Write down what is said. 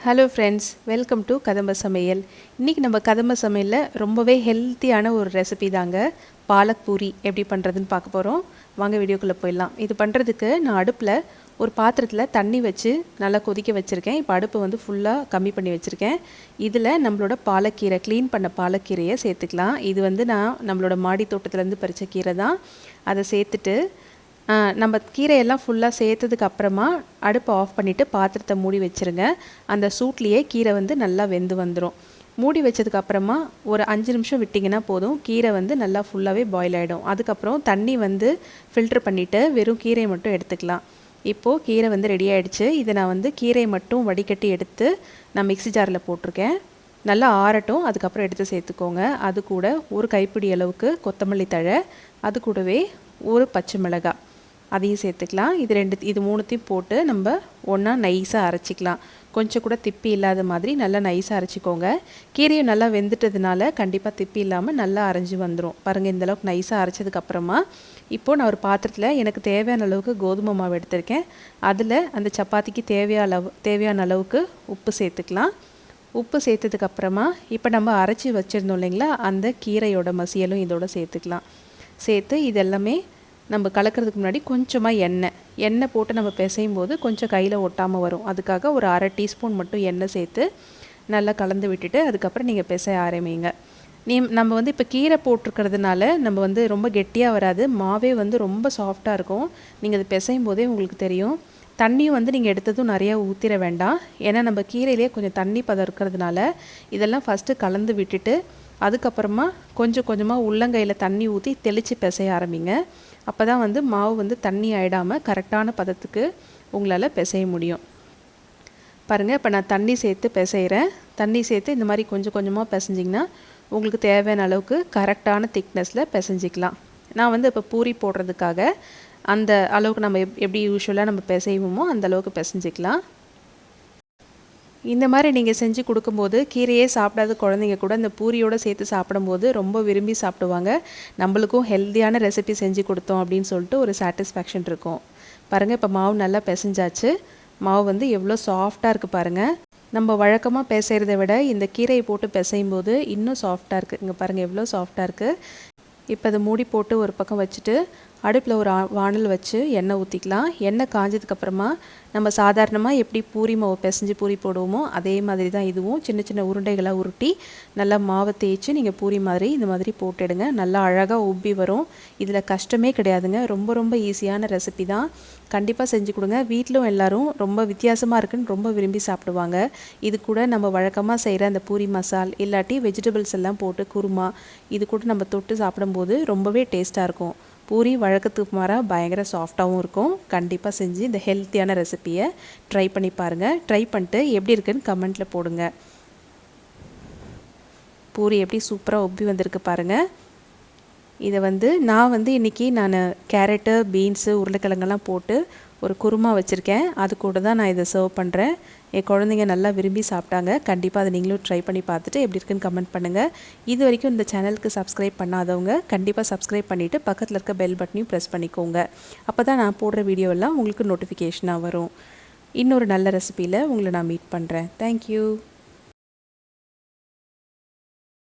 Hello friends, welcome to கதம்ப சமையல். இன்றைக்கி நம்ம கதம்ப சமையலில் ரொம்பவே ஹெல்த்தியான ஒரு ரெசிபி தாங்க. பாலக் பூரி எப்படி பண்ணுறதுன்னு பார்க்க போகிறோம். வாங்க வீடியோக்குள்ளே போயிடலாம். இது பண்ணுறதுக்கு நான் அடுப்பில் ஒரு பாத்திரத்தில் தண்ணி வச்சு நல்லா கொதிக்க வச்சுருக்கேன். இப்போ அடுப்பு வந்து ஃபுல்லாக கம்மி பண்ணி வச்சுருக்கேன். இதில் நம்மளோட பாலக்கீரை, க்ளீன் பண்ண பாலக்கீரையை சேர்த்துக்கலாம். இது வந்து நான் நம்மளோட மாடி தோட்டத்துலேருந்து பறித்த கீரை தான். அதை சேர்த்துட்டு நம்ம கீரையெல்லாம் ஃபுல்லாக சேர்த்ததுக்கு அப்புறமா அடுப்பை ஆஃப் பண்ணிவிட்டு பாத்திரத்தை மூடி வச்சுருங்க. அந்த சூட்லேயே கீரை வந்து நல்லா வெந்து வந்துடும். மூடி வச்சதுக்கப்புறமா ஒரு 5 நிமிஷம் விட்டிங்கன்னா போதும். கீரை வந்து நல்லா ஃபுல்லாகவே பாயில் ஆகிடும். அதுக்கப்புறம் தண்ணி வந்து ஃபில்ட்ரு பண்ணிவிட்டு வெறும் கீரையை மட்டும் எடுத்துக்கலாம். இப்போது கீரை வந்து ரெடி ஆகிடுச்சு. இதை நான் வந்து கீரையை மட்டும் வடிகட்டி எடுத்து நான் மிக்ஸி ஜாரில் போட்டிருக்கேன். நல்லா ஆறட்டும், அதுக்கப்புறம் எடுத்து சேர்த்துக்கோங்க. அது கூட ஒரு கைப்பிடி அளவுக்கு கொத்தமல்லி தழை, அது கூடவே ஒரு பச்சை மிளகாய் அதையும் சேர்த்துக்கலாம். இது மூணுத்தையும் போட்டு நம்ம ஒன்றா நைஸாக அரைச்சிக்கலாம். கொஞ்சம் கூட திப்பி இல்லாத மாதிரி நல்லா நைஸாக அரைச்சிக்கோங்க. கீரையும் நல்லா வெந்துட்டதுனால கண்டிப்பாக திப்பி இல்லாமல் நல்லா அரைஞ்சி வந்துடும். பாருங்கள், இந்தளவுக்கு நைஸாக அரைச்சதுக்கப்புறமா இப்போது நான் ஒரு பாத்திரத்தில் எனக்கு தேவையான அளவுக்கு கோதுமை மாவு எடுத்திருக்கேன். அதில் அந்த சப்பாத்திக்கு தேவையான அளவுக்கு உப்பு சேர்த்துக்கலாம். உப்பு சேர்த்ததுக்கப்புறமா இப்போ நம்ம அரைச்சி வச்சுருந்தோம் இல்லைங்களா, அந்த கீரையோட மசியலும் இதோட சேர்த்துக்கலாம். சேர்த்து இதெல்லாமே நம்ம கலக்கிறதுக்கு முன்னாடி கொஞ்சமாக எண்ணெய் போட்டு நம்ம பிசையும் போது கொஞ்சம் கையில் ஒட்டாமல் வரும். அதுக்காக ஒரு அரை டீஸ்பூன் மட்டும் எண்ணெய் சேர்த்து நல்லா கலந்து விட்டுட்டு அதுக்கப்புறம் நீங்கள் பிசைய ஆரம்பிங்க. நம்ம வந்து இப்போ கீரை போட்டிருக்கிறதுனால நம்ம வந்து ரொம்ப கெட்டியாக வராது. மாவே வந்து ரொம்ப சாஃப்டாக இருக்கும். நீங்கள் அது பிசையும் போதே உங்களுக்கு தெரியும். தண்ணியும் வந்து நீங்கள் எடுத்ததும் நிறையா ஊற்றிட வேண்டாம். ஏன்னா நம்ம கீரையிலே கொஞ்சம் தண்ணி பதம் இருக்கிறதுனால இதெல்லாம் ஃபஸ்ட்டு கலந்து விட்டுட்டு அதுக்கப்புறமா கொஞ்சம் கொஞ்சமாக உள்ளங்கையில் தண்ணி ஊற்றி தெளித்து பிசைய ஆரம்பிங்க. அப்போ தான் வந்து மாவு வந்து தண்ணி ஆகிடாமல் கரெக்டான பதத்துக்கு உங்களால் பிசைய முடியும். பாருங்கள், இப்போ நான் தண்ணி சேர்த்து பிசைகிறேன். தண்ணி சேர்த்து இந்த மாதிரி கொஞ்சம் கொஞ்சமாக பிசைஞ்சிங்கன்னா உங்களுக்கு தேவையான அளவுக்கு கரெக்டான திக்னஸில் பிசைஞ்சிக்கலாம். நான் வந்து இப்போ பூரி போடுறதுக்காக அந்த அளவுக்கு நம்ம எப்படி யூஸ்வலாக நம்ம பிசைவோமோ அந்த அளவுக்கு பிசைஞ்சிக்கலாம். இந்த மாதிரி நீங்கள் செஞ்சு கொடுக்கும்போது கீரையே சாப்பிடாத குழந்தைங்க கூட இந்த பூரியோடு சேர்த்து சாப்பிடும்போது ரொம்ப விரும்பி சாப்பிடுவாங்க. நம்மளுக்கும் ஹெல்த்தியான ரெசிபி செஞ்சு கொடுத்தோம் அப்படின்னு சொல்லிட்டு ஒரு சாட்டிஸ்ஃபேக்ஷன் இருக்கும். பாருங்கள், இப்போ மாவு நல்லா பிசைஞ்சாச்சு. மாவு வந்து எவ்வளோ சாஃப்டாக இருக்குது பாருங்கள். நம்ம வழக்கமாக பிசைகிறத விட இந்த கீரையை போட்டு பிசையும் போது இன்னும் சாஃப்டாக இருக்குது. இங்கே பாருங்கள் எவ்வளோ சாஃப்டாக இருக்குது. இப்போ அதை மூடி போட்டு ஒரு பக்கம் வச்சுட்டு அடுப்பில் ஒரு வானல் வச்சு எண்ணெய் ஊற்றிக்கலாம். எண்ணெய் காஞ்சதுக்கப்புறமா நம்ம சாதாரணமாக எப்படி பூரி மாவு பிசைஞ்சு பூரி போடுவோமோ அதே மாதிரி தான் இதுவும் சின்ன சின்ன உருண்டைகளாக உருட்டி நல்லா மாவை தேய்ச்சி நீங்கள் பூரி மாதிரி இந்த மாதிரி போட்டுடுங்க. நல்லா அழகாக உப்பி வரும். இதில் கஷ்டமே கிடையாதுங்க. ரொம்ப ரொம்ப ஈஸியான ரெசிபி தான். கண்டிப்பாக செஞ்சு கொடுங்க. வீட்டிலும் எல்லோரும் ரொம்ப வித்தியாசமாக இருக்குன்னு ரொம்ப விரும்பி சாப்பிடுவாங்க. இது கூட நம்ம வழக்கமாக செய்கிற அந்த பூரி மசால் இல்லாட்டி வெஜிடபிள்ஸ் எல்லாம் போட்டு குருமா இது கூட நம்ம தொட்டு சாப்பிடும்போது ரொம்பவே டேஸ்ட்டாக இருக்கும். பூரி வழக்கத்துக்கு மாறாக பயங்கர சாஃப்டாகவும் இருக்கும். கண்டிப்பாக செஞ்சு இந்த ஹெல்த்தியான ரெசிப்பியை ட்ரை பண்ணி பாருங்கள். ட்ரை பண்ணிட்டு எப்படி இருக்குன்னு கமெண்ட்டில் போடுங்க. பூரி எப்படி சூப்பராக உப்பி வந்திருக்கு பாருங்கள். இதை வந்து நான் இன்றைக்கி கேரட்டு, பீன்ஸு, உருளைக்கிழங்கெல்லாம் போட்டு ஒரு குருமா வச்சுருக்கேன். அது கூட தான் நான் இதை சர்வ் பண்ணுறேன். என் குழந்தைங்க நல்லா விரும்பி சாப்பிட்டாங்க. கண்டிப்பாக அதை நீங்களும் ட்ரை பண்ணி பார்த்துட்டு எப்படி இருக்குன்னு கமெண்ட் பண்ணுங்கள். இது வரைக்கும் இந்த சேனலுக்கு சப்ஸ்கிரைப் பண்ணாதவங்க கண்டிப்பாக சப்ஸ்கிரைப் பண்ணிவிட்டு பக்கத்தில் இருக்க பெல் பட்டனையும் ப்ரெஸ் பண்ணிக்கோங்க. அப்போ தான் நான் போடுற வீடியோவெல்லாம் உங்களுக்கு நோட்டிஃபிகேஷனாக வரும். இன்னொரு நல்ல ரெசிபியில் உங்களை நான் மீட் பண்ணுறேன். தேங்க்யூ.